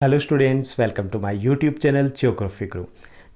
Hello students, welcome to my YouTube channel Geography Guru.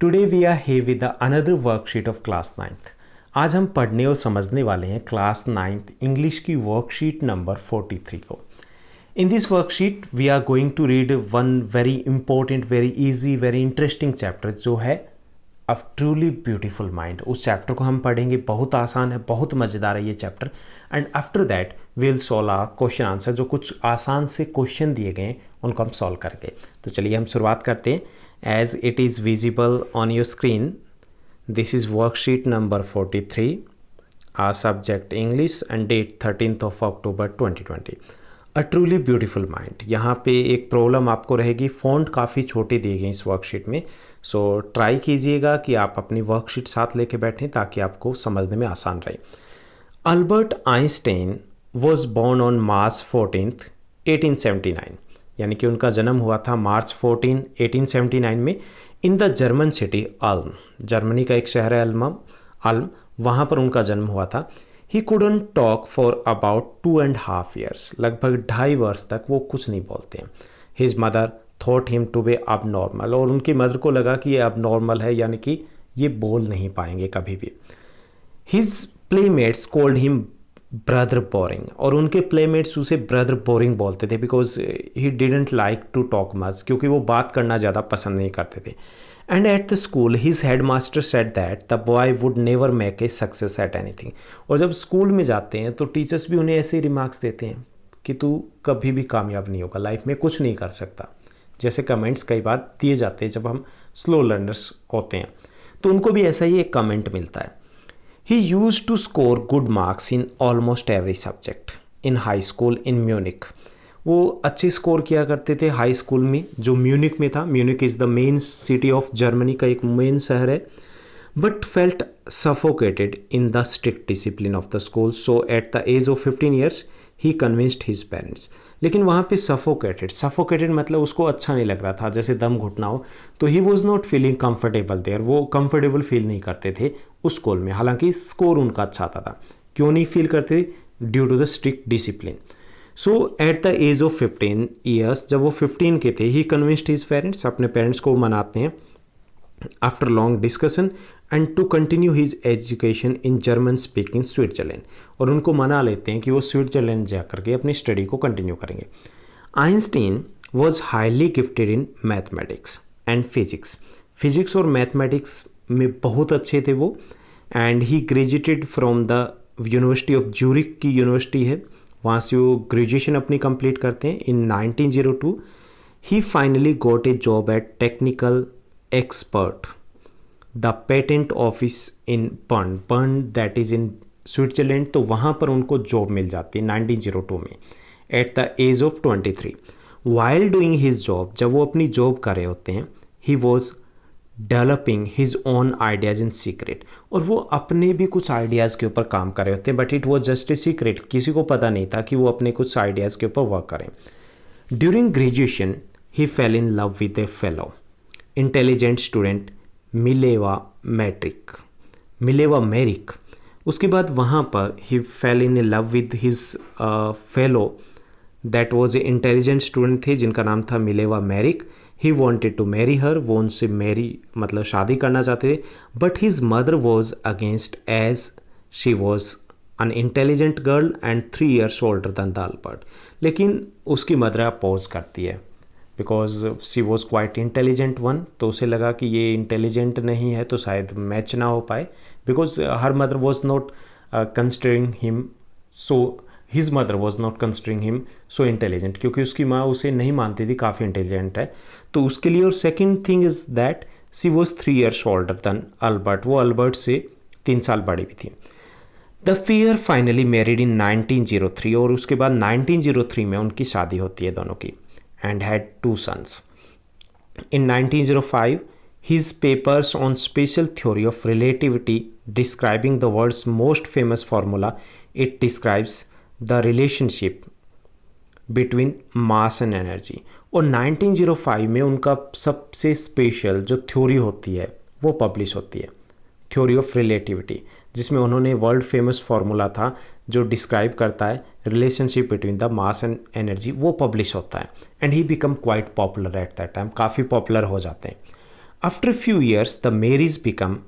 Today we are here with the another worksheet of class 9th. आज हम पढ़ने और समझने वाले हैं क्लास 9th इंग्लिश की वर्कशीट नंबर 43 को. In this worksheet we are going to read one very important, very easy, very interesting chapter जो है A Truly Beautiful Mind. उस चैप्टर को हम पढ़ेंगे. बहुत आसान है, बहुत मज़ेदार है ये chapter. And after that will solve a question answer. जो कुछ आसान से क्वेश्चन दिए गए हैं उनको हम सॉल्व करके. तो चलिए हम शुरुआत करते हैं. As it is visible on your screen, this is worksheet number 43. Our subject English and date 13th of October 2020. A truly beautiful mind. यहाँ पे एक प्रॉब्लम आपको रहेगी, फ़ॉन्ट काफ़ी छोटे दिए गए इस वर्कशीट में. सो ट्राई कीजिएगा कि आप अपनी वर्कशीट साथ लेके बैठें ताकि आपको समझने में आसान रहे. Albert Einstein was born on March 14th 1879. यानी कि उनका जन्म हुआ था March 14, 1879 में in the German city Ulm. Germany का एक शहर है अल्म, वहाँ पर उनका जन्म हुआ था. He couldn't talk for about 2.5 years. लगभग 2.5 वर्ष तक वो कुछ नहीं बोलते हैं. His mother thought him to be abnormal. और उनकी मदर को लगा कि ये अब नॉर्मल है, यानी कि ये बोल नहीं पाएंगे कभी भी. His playmates called him brother boring. और उनके प्लेमेट्स उसे ब्रदर बोरिंग बोलते थे because he didn't like to talk much, क्योंकि वो बात करना ज़्यादा पसंद नहीं करते थे. And at the school his head master said that the boy would never make a success at anything. और जब स्कूल में जाते हैं तो टीचर्स भी उन्हें ऐसे रिमार्क्स देते हैं कि तू कभी भी कामयाब नहीं होगा, लाइफ में कुछ नहीं कर सकता. जैसे कमेंट्स कई बार दिए जाते हैं जब हम स्लो लर्नर्स होते हैं, तो उनको भी ऐसा ही एक कमेंट मिलता है. He used to score good marks in almost every subject in high school in Munich. वो अच्छे स्कोर किया करते थे हाई स्कूल में, जो म्यूनिक में था. Munich is the main city of Germany का एक मेन शहर है. But felt suffocated in the strict discipline of the school. So at the age of 15 years he convinced his parents. लेकिन वहाँ पे सफोकेटेड मतलब उसको अच्छा नहीं लग रहा था, जैसे दम घुटना हो. तो he was not feeling comfortable there. वो कंफर्टेबल फील नहीं करते थे उस स्कूल में, हालांकि स्कोर उनका अच्छा आता था. क्यों नहीं फील करते? Due to the strict discipline. So at the age of 15 years, जब वो 15 के थे, ही कन्विंस्ड हिज पेरेंट्स, अपने पेरेंट्स को मनाते हैं after long discussion and to continue his education in German speaking Switzerland. और उनको मना लेते हैं कि वो स्विट्जरलैंड जा करके अपनी स्टडी को कंटिन्यू करेंगे. Einstein was highly gifted in mathematics and physics. Physics और मैथमेटिक्स में बहुत अच्छे थे वो. And he graduated from the university of Zurich की यूनिवर्सिटी है, वहाँ से वो ग्रेजुएशन अपनी कंप्लीट करते हैं in 1902. He finally got a job at technical expert the patent office in Bern that is in Switzerland. तो वहाँ पर उनको जॉब मिल जाती है 1902 में at the age of 23. While doing his job, जब वो अपनी जॉब कर रहे होते हैं, he was developing his own ideas in secret. और वो अपने भी कुछ आइडियाज़ के ऊपर काम कर रहे होते हैं, but it was just a secret. किसी को पता नहीं था कि वो अपने कुछ आइडियाज़ के ऊपर वर्क करें. During graduation he fell in love with a fellow intelligent student Mileva Maric. उसके बाद वहाँ पर ही fell in love with his fellow that was a intelligent student थे जिनका नाम था Mileva Maric. He wanted to marry her. वो उनसे मैरी मतलब शादी करना चाहते थे. But his mother was against as she was an intelligent girl and 3 years older than the Albert. लेकिन उसकी मदर अपोज करती है because she was quite intelligent one. तो उसे लगा कि ये इंटेलिजेंट नहीं है तो शायद मैच ना हो पाए, because her mother was not considering him so his mother was not considering him so intelligent, क्योंकि उसकी माँ उसे नहीं मानती थी काफ़ी इंटेलिजेंट है तो उसके लिए. और second thing is that she was 3 years older then Albert. वो अल्बर्ट से 3 साल बड़ी भी थी. The pair finally married in 1903. और उसके बाद 1903 में उनकी शादी होती है दोनों की. And had 2 sons. In 1905, his papers on special theory of relativity describing the world's most famous formula, it describes the relationship between mass and energy. और 1905 में उनका सबसे स्पेशल जो थ्योरी होती है वो पब्लिश होती है, थ्योरी ऑफ रिलेटिविटी, जिसमें उन्होंने वर्ल्ड फेमस फार्मूला था जो डिस्क्राइब करता है relationship between the mass and energy, वो पब्लिश होता है and he become quite popular at that time, काफ़ी पॉपुलर हो जाते हैं. After few years the marriage become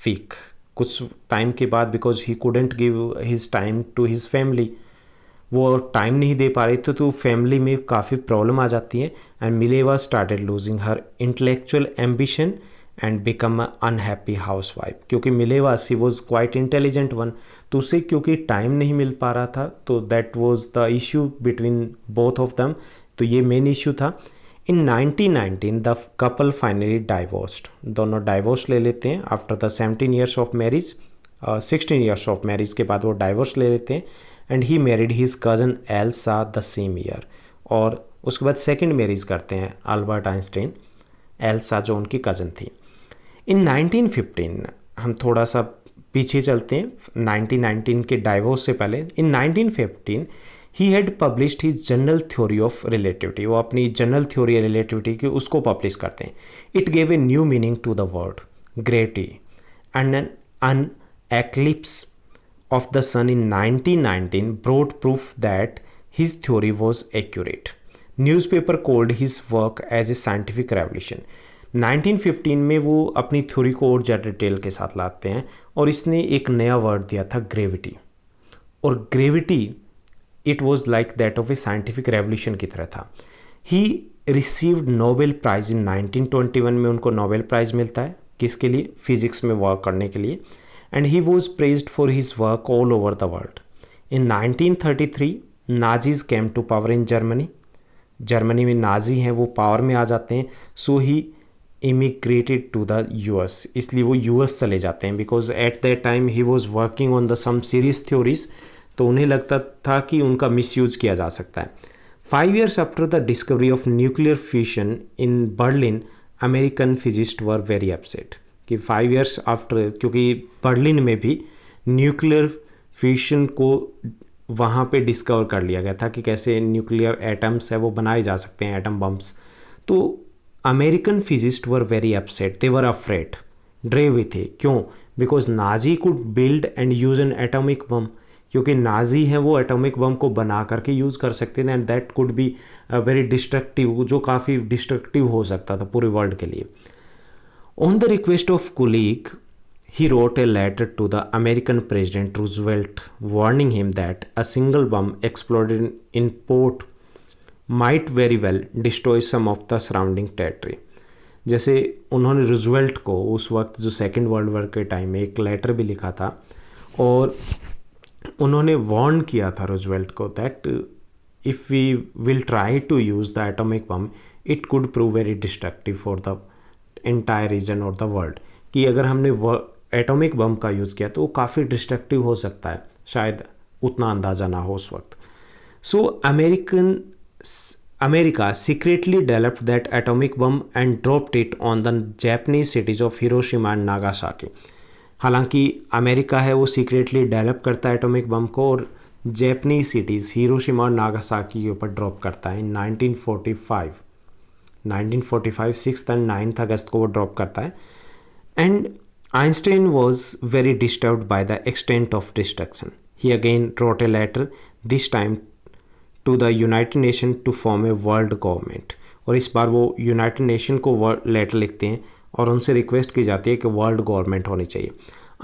weak. कुछ टाइम के बाद because he couldn't give his time to his family, वो टाइम नहीं दे पा रहे थे तो फैमिली में काफ़ी प्रॉब्लम आ जाती है. And Mileva started losing her intellectual ambition and become a unhappy housewife. क्योंकि Mileva she was quite intelligent one, तो उसे क्योंकि टाइम नहीं मिल पा रहा था, तो that was the issue between both of them. तो ये मेन इशू था. इन 1919 द कपल फाइनली डाइवोर्स्ड. दोनों डाइवोर्स ले लेते हैं after the 17 years of marriage. 16 years of marriage के बाद वो डाइवोर्स ले लेते हैं. And he married his cousin Elsa the same year. और उसके बाद सेकेंड मैरिज करते हैं अल्बर्ट आइंस्टाइन, एल्सा जो उनकी कज़न थी. इन 1915 हम थोड़ा सा पीछे चलते हैं 1919 के डाइवोर्स से पहले. इन 1915 he had published his general theory of relativity. वो अपनी जनरल थ्योरी रिलेटिविटी की उसको पब्लिश करते हैं. It gave a new meaning to the word gravity and an eclipse of the sun in 1919 brought proof that his theory was accurate. Newspaper called his work as a scientific revolution. 1915 में वो अपनी theory को और ज़्यादा detail के साथ लाते हैं और इसने एक नया वर्ड दिया था ग्रेविटी. और gravity it was like that of A scientific revolution की तरह था. ही रिसीव्ड नोबेल प्राइज़ इन 1921 में उनको नोबेल प्राइज़ मिलता है. किसके लिए? फिजिक्स में वर्क करने के लिए. And he was praised for his work all over the world. In 1933, Nazis came to power in Germany. Germany में नाजी हैं वो पावर में आ जाते हैं. So he immigrated to the US. इसलिए वो US चले जाते हैं because at that time he was working on the some serious theories. तो उन्हें लगता था कि उनका मिसयूज किया जा सकता है. 5 years after the discovery of nuclear fusion in Berlin, American physicists were very upset. कि 5 years आफ्टर, क्योंकि बर्लिन में भी न्यूक्लियर फ्यूशन को वहाँ पे डिस्कवर कर लिया गया था कि कैसे न्यूक्लियर एटम्स है वो बनाए जा सकते हैं, एटम बम्स. तो American physicist were very upset, they were afraid, डरे हुए थे. क्यों? Because Nazi could build and use an atomic bomb. क्योंकि नाजी हैं वो एटॉमिक बम को बना करके यूज़ कर सकते थे and that could be very destructive, जो काफ़ी डिस्ट्रक्टिव हो सकता था पूरे वर्ल्ड के लिए. On the request of colleague, he wrote a letter to the American President Roosevelt warning him that a single bomb exploded in port might very well destroy some of the surrounding territory. जैसे उन्होंने Roosevelt को उस वक्त जो second world war के time में एक letter भी लिखा था और उन्होंने वार्न किया था रूजवेल्ट को that if we will try to use the atomic bomb it could prove very destructive for the entire region और द वर्ल्ड. कि अगर हमने एटॉमिक बम का यूज़ किया तो वो काफ़ी डिस्ट्रक्टिव हो सकता है, शायद उतना अंदाज़ा ना हो उस वक्त. So America secretly developed that atomic bomb and dropped it on the Japanese cities of Hiroshima and Nagasaki. हालांकि अमेरिका है वो सीक्रेटली डेवलप करता है एटॉमिक बम को और जापानीज सिटीज़ हिरोशिमा और नागासाकी के ऊपर ड्रॉप करता है. 1945 6 एंड 9 अगस्त को वो ड्रॉप करता है. And Einstein was very disturbed by the extent of destruction. He again wrote a letter this time to the United Nation to form a world government. और इस बार वो यूनाइटेड नेशन को लेटर लिखते हैं और उनसे रिक्वेस्ट की जाती है कि वर्ल्ड गवर्नमेंट होनी चाहिए.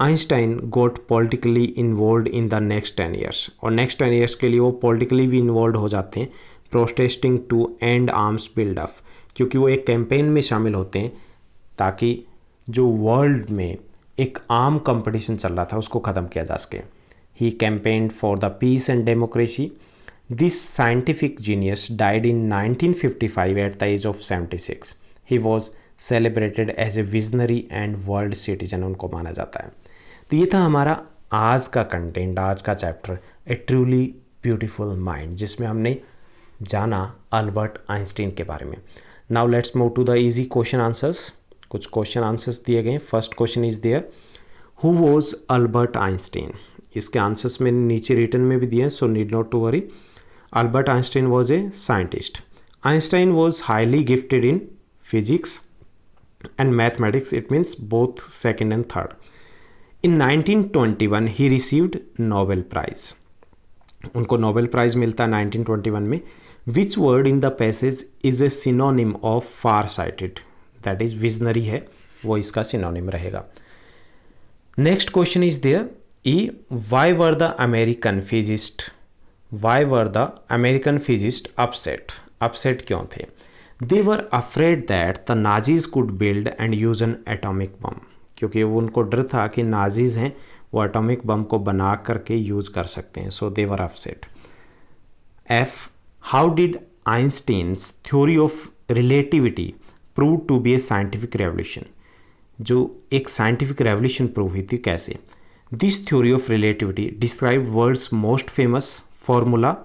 Einstein got politically involve in the next 10 years. और नेक्स्ट 10 ईयर्स के लिए वो पॉलिटिकली भी इन्वॉल्व हो जाते हैं, protesting to end arms build up. क्योंकि वो एक कैंपेन में शामिल होते हैं ताकि जो वर्ल्ड में एक आर्म कंपटीशन चल रहा था उसको ख़त्म किया जा सके. He campaigned for the peace and democracy. This scientific genius died in 1955 at the age of 76. He was celebrated as a visionary and world citizen, उनको माना जाता है. तो ये था हमारा आज का कंटेंट, आज का chapter a truly beautiful mind, जिसमें हमने जाना अल्बर्ट आइंस्टीन के बारे में. Now let's move to the easy question answers. कुछ क्वेश्चन आंसर्स दिए गए. First question is there, who was Albert Einstein. इसके आंसर्स मैंने नीचे रिटर्न में भी दिए हैं, so need not to worry. Albert Einstein was a scientist. Einstein was highly gifted in physics and mathematics, it means both second and third. In 1921 he received Nobel Prize. उनको Nobel prize मिलता है 1921 में। Which word in the passage is a synonym of far sighted, that is visionary है, वो इसका synonym रहेगा। Next question is there E why were the American physicist upset क्यों थे? They were afraid that the Nazis could build and use an atomic bomb, क्योंकि वो उनको डर था कि नाजीज हैं वो एटॉमिक बम को बना करके यूज कर सकते हैं, so they were upset. F how did Einstein's theory of relativity prove to be a scientific revolution, जो एक साइंटिफिक रेवोल्यूशन प्रूव हुई थी, कैसे? This theory of relativity describe world's most famous formula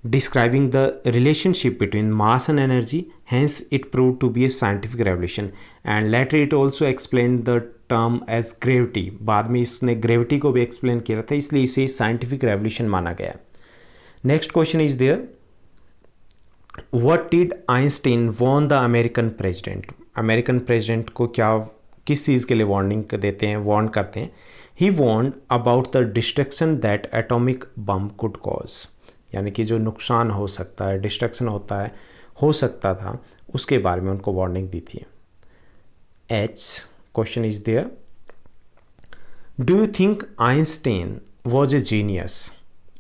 describing the relationship between mass and energy, hence it proved to be a scientific revolution, and later it also explained the term as gravity, बाद में इसने gravity को भी explain किया था, इसलिए इसे scientific revolution माना गया। Next question is there, what did Einstein warn the American president? American president को किस चीज़ के लिए warning देते हैं, warn करते हैं? He warned about the destruction that atomic bomb could cause, यानी कि जो नुकसान हो सकता है, डिस्ट्रक्शन हो सकता था, उसके बारे में उनको वार्निंग दी थी। Each question is there, do you think Einstein was a genius?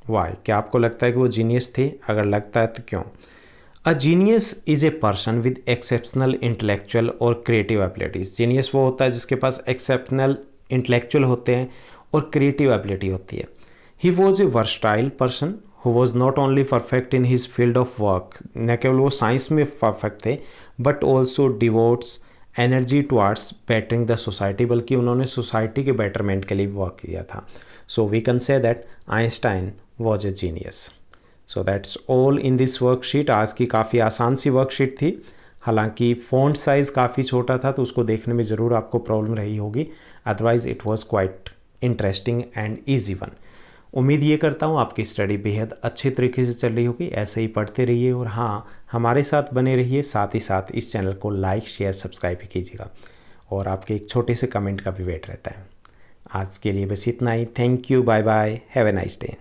Why, क्या आपको लगता है कि वो जीनियस थे? अगर लगता है तो क्यों? A genius is a person with exceptional intellectual और क्रिएटिव एबिलिटीज़। जीनियस वो होता है जिसके पास एक्सेप्शनल इंटेलेक्चुअल होते हैं और क्रिएटिव एबिलिटी होती है। He was a versatile person who was not only perfect in his field of work, न केवल वो साइंस में परफेक्ट थे, but also devotees energy towards bettering the society, बल्कि उन्होंने सोसाइटी के बेटरमेंट के लिए वर्क किया था। So we can say that Einstein was a genius. So that's all in this worksheet. आज की काफ़ी आसान सी वर्कशीट थी, हालांकि फ़ॉन्ट साइज़ काफ़ी छोटा था तो उसको देखने में ज़रूर आपको प्रॉब्लम रही होगी, otherwise it was quite interesting and easy one. उम्मीद ये करता हूँ आपकी स्टडी बेहद अच्छे तरीके से चल रही होगी। ऐसे ही पढ़ते रहिए और हाँ, हमारे साथ बने रहिए, साथ ही साथ इस चैनल को लाइक शेयर सब्सक्राइब भी कीजिएगा और आपके एक छोटे से कमेंट का भी वेट रहता है। आज के लिए बस इतना ही। Thank you, bye bye, have a nice day.